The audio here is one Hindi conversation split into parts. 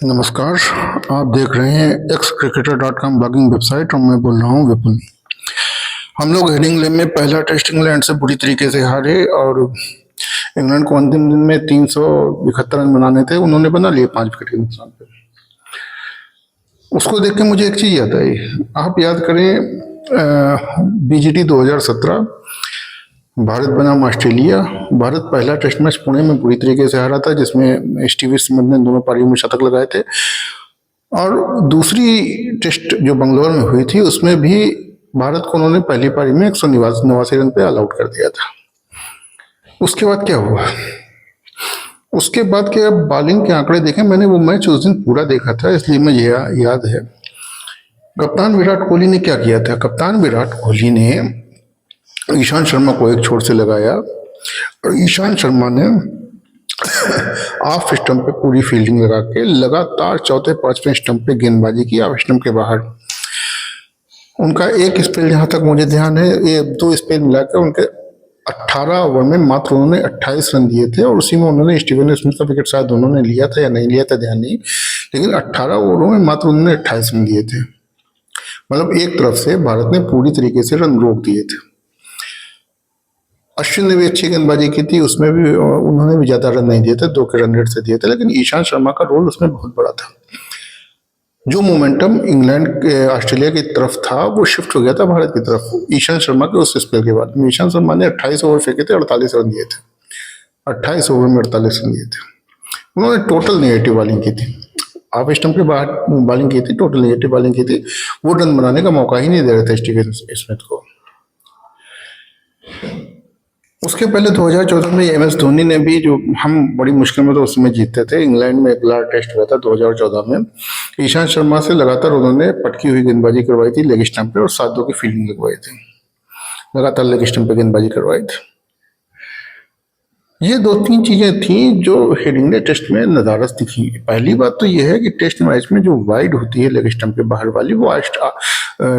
नमस्कार। आप देख रहे हैं xcricketer.com ब्लॉगिंग वेबसाइट और मैं बोल रहा हूँ विपुल। हम लोग हेडिंग्ले में पहला टेस्ट इंग्लैंड से बुरी तरीके से हारे और इंग्लैंड को अंतिम दिन में 371 रन बनाने थे, उन्होंने बना लिए 5 विकेट के नुकसान पे। उसको देख के मुझे एक चीज याद आई। आप याद करें BGT 2017 भारत बनाम ऑस्ट्रेलिया। भारत पहला टेस्ट मैच पुणे में बुरी तरीके से हारा था, जिसमें स्टीव स्मिथ ने दोनों पारियों में शतक लगाए थे। और दूसरी टेस्ट जो बंगलौर में हुई थी उसमें भी भारत को उन्होंने पहली पारी में 189 रन पे ऑल आउट कर दिया था। उसके बाद क्या हुआ? उसके बाद के अब बॉलिंग के आंकड़े देखें, मैंने वो मैच उस दिन पूरा देखा था, इसलिए मुझे याद है। कप्तान विराट कोहली ने क्या किया था? कप्तान विराट कोहली ने ईशांत शर्मा को एक छोर से लगाया और ईशांत शर्मा ने ऑफ स्टंप पे पूरी फील्डिंग लगा के लगातार चौथे पांचवें स्टंप पे गेंदबाजी की ऑफ स्टंप के बाहर। उनका एक स्पेल, जहां तक मुझे ध्यान है, ये 2 स्पेल मिलाकर उनके 18 ओवर में मात्र उन्होंने 28 रन दिए थे और उसी में उन्होंने स्टीवन स्मिथ का विकेट शायद उन्होंने लिया था या नहीं लिया था, ध्यान नहीं, लेकिन 18 ओवरों में मात्र उन्होंने 28 रन दिए थे। मतलब एक तरफ से भारत ने पूरी तरीके से रन रोक दिए थे। अश्विन ने भी अच्छी गेंदबाजी की थी, उसमें भी उन्होंने भी ज्यादा रन नहीं दिए थे, 2 के रन रेट से दिए थे, लेकिन ईशांत शर्मा का रोल उसमें बहुत बड़ा था। जो मोमेंटम इंग्लैंड के ऑस्ट्रेलिया की तरफ था वो शिफ्ट हो गया था भारत की तरफ ईशांत शर्मा के उस स्पेल के बाद। ईशांत शर्मा ने 28 ओवर फेंके थे, 48 रन दिए थे। 28 ओवर में 48 रन दिए थे। उन्होंने टोटल नेगेटिव बॉलिंग की थी, ऑफ स्टंप के बाहर बॉलिंग की थी, टोटल नेगेटिव बॉलिंग की थी। वो रन बनाने का मौका ही नहीं दे रहे थे स्टीवन स्मिथ को। उसके पहले 2014 में MS धोनी ने भी, जो हम बड़ी मुश्किल में तो उसमें जीतते थे, इंग्लैंड में अगला टेस्ट हुआ था 2014 में, ईशांत शर्मा से लगातार उन्होंने पटकी हुई गेंदबाजी करवाई थी लेग स्टंप पे और 7-2 की फील्डिंग लगवाई थी, लगातार लेग स्टंप पे गेंदबाजी करवाई थी। ये 2-3 चीजें थी जो हेडिंग्ले टेस्ट में नदारद दिखी। पहली बात तो यह है कि टेस्ट मैच में जो वाइड होती है लेग स्टंप के बाहर वाली, वो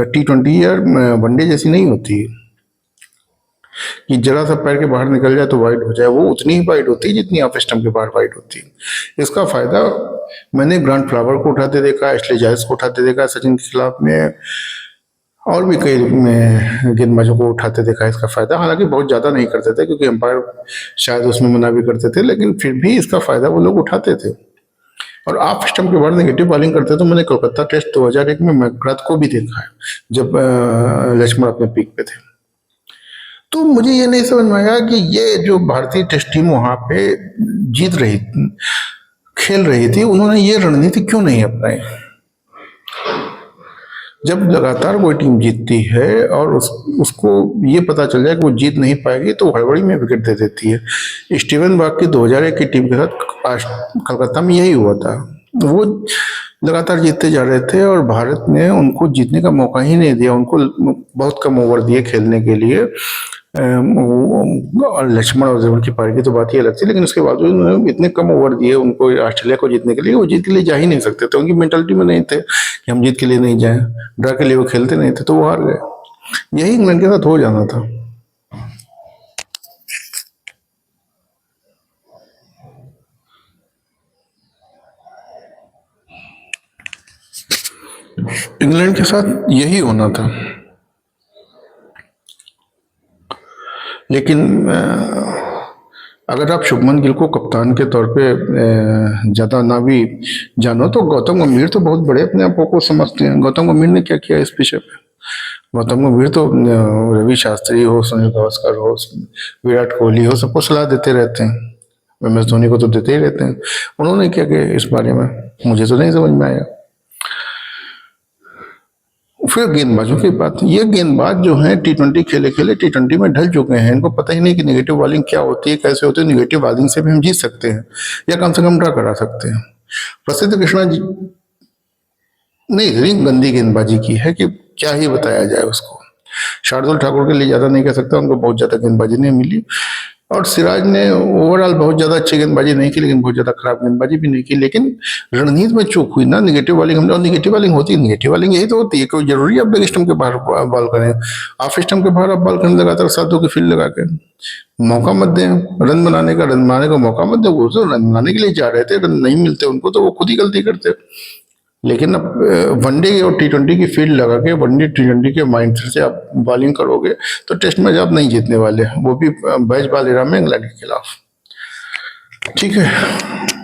T20 या वनडे जैसी नहीं होती कि जरा सा पैर के बाहर निकल जाए तो वाइड हो जाए। वो उतनी ही वाइड होती है जितनी ऑफ स्टंप के बाहर वाइड होती है। इसका फायदा मैंने ग्रांट फ्लावर को उठाते देखा, एशले जायस को उठाते देखा सचिन के खिलाफ में, और भी कई गेंदबाजों को उठाते देखा इसका फायदा। हालांकि बहुत ज्यादा नहीं करते थे क्योंकि अंपायर शायद उसमें मना भी करते थे, लेकिन फिर भी इसका फायदा वो लोग उठाते थे और ऑफ स्टंप के बाहर नेगेटिव बॉलिंग करते। तो मैंने कोलकाता टेस्ट 2001 में मैकग्राथ को भी देखा है, जब लक्ष्मण अपने पीक पे थे। तो मुझे ये नहीं समझ में आया कि ये जो भारतीय टेस्ट टीम वहां पे जीत रही, खेल रही थी, उन्होंने ये रणनीति क्यों नहीं अपनाई। जब लगातार कोई टीम जीतती है और उसको ये पता चल जाए कि वो जीत नहीं पाएगी तो हड़बड़ी में विकेट दे देती है। स्टीवन बाग की 2001 की टीम के साथ कलकत्ता में यही हुआ था। वो लगातार जीतते जा रहे थे और भारत ने उनको जीतने का मौका ही नहीं दिया। उनको बहुत कम ओवर दिए खेलने के लिए। लक्ष्मण और जयवंत की पारी की तो बात ही अलग थी, लेकिन उसके बावजूद उन्होंने इतने कम ओवर दिए उनको ऑस्ट्रेलिया को जीतने के लिए। वो जीत के लिए जा ही नहीं सकते थे, उनकी मेंटालिटी में नहीं थे कि हम जीत के लिए नहीं जाएं, ड्रा के लिए वो खेलते नहीं थे, तो वो हार गए। यही इंग्लैंड के साथ हो जाना था। इंग्लैंड के साथ यही होना था, लेकिन अगर आप शुभमन गिल को कप्तान के तौर पे ज्यादा ना भी जानो तो गौतम गंभीर तो बहुत बड़े अपने आप को समझते हैं। गौतम गंभीर ने क्या किया इस विषय पे? गौतम गंभीर तो रवि शास्त्री हो, सुनील गावस्कर हो, विराट कोहली हो, सबको सलाह देते रहते हैं। MS धोनी को तो देते ही रहते हैं। उन्होंने क्या किया इस बारे में मुझे तो नहीं समझ में आया। फिर गेंदबाजों की बात, ये गेंदबाज जो हैं T20 खेले खेले T20 में ढल चुके हैं। इनको पता ही नहीं कि नेगेटिव बॉलिंग क्या होती है, कैसे होती है। नेगेटिव बॉलिंग से भी हम जीत सकते हैं या कम से कम ड्रा करा सकते हैं। प्रसिद्ध कृष्णा जी ने इतनी गंदी गेंदबाजी की है कि क्या ही बताया जाए उसको। शार्दुल ठाकुर के लिए ज्यादा नहीं कह सकता, उनको बहुत ज्यादा गेंदबाजी नहीं मिली। और सिराज ने ओवरऑल बहुत ज्यादा अच्छी गेंदबाजी नहीं की, लेकिन बहुत ज्यादा खराब गेंदबाजी भी नहीं की, लेकिन रणनीति में चूक हुई ना। निगेटिव बॉलिंग हमने, और निगेटिव बॉलिंग होती है, निगेटिव बॉलिंग यही तो होती है। कोई जरूरी है आप लेग स्टंप के बाहर बॉल करें? ऑफ स्टंप के बाहर आप बॉल करने लगातार 7 की फील्ड लगा के मौका मत दें रन बनाने का, रन बनाने का मौका मत दें। वो तो रन बनाने के लिए जा रहे थे, रन नहीं मिलते उनको तो वो खुद ही गलती करते। लेकिन अब वनडे और T20 की फील्ड लगा के, वनडे T20 के माइंड से आप बॉलिंग करोगे तो टेस्ट मैच आप नहीं जीतने वाले, वो भी बैजबाल एरा में इंग्लैंड के खिलाफ। ठीक है।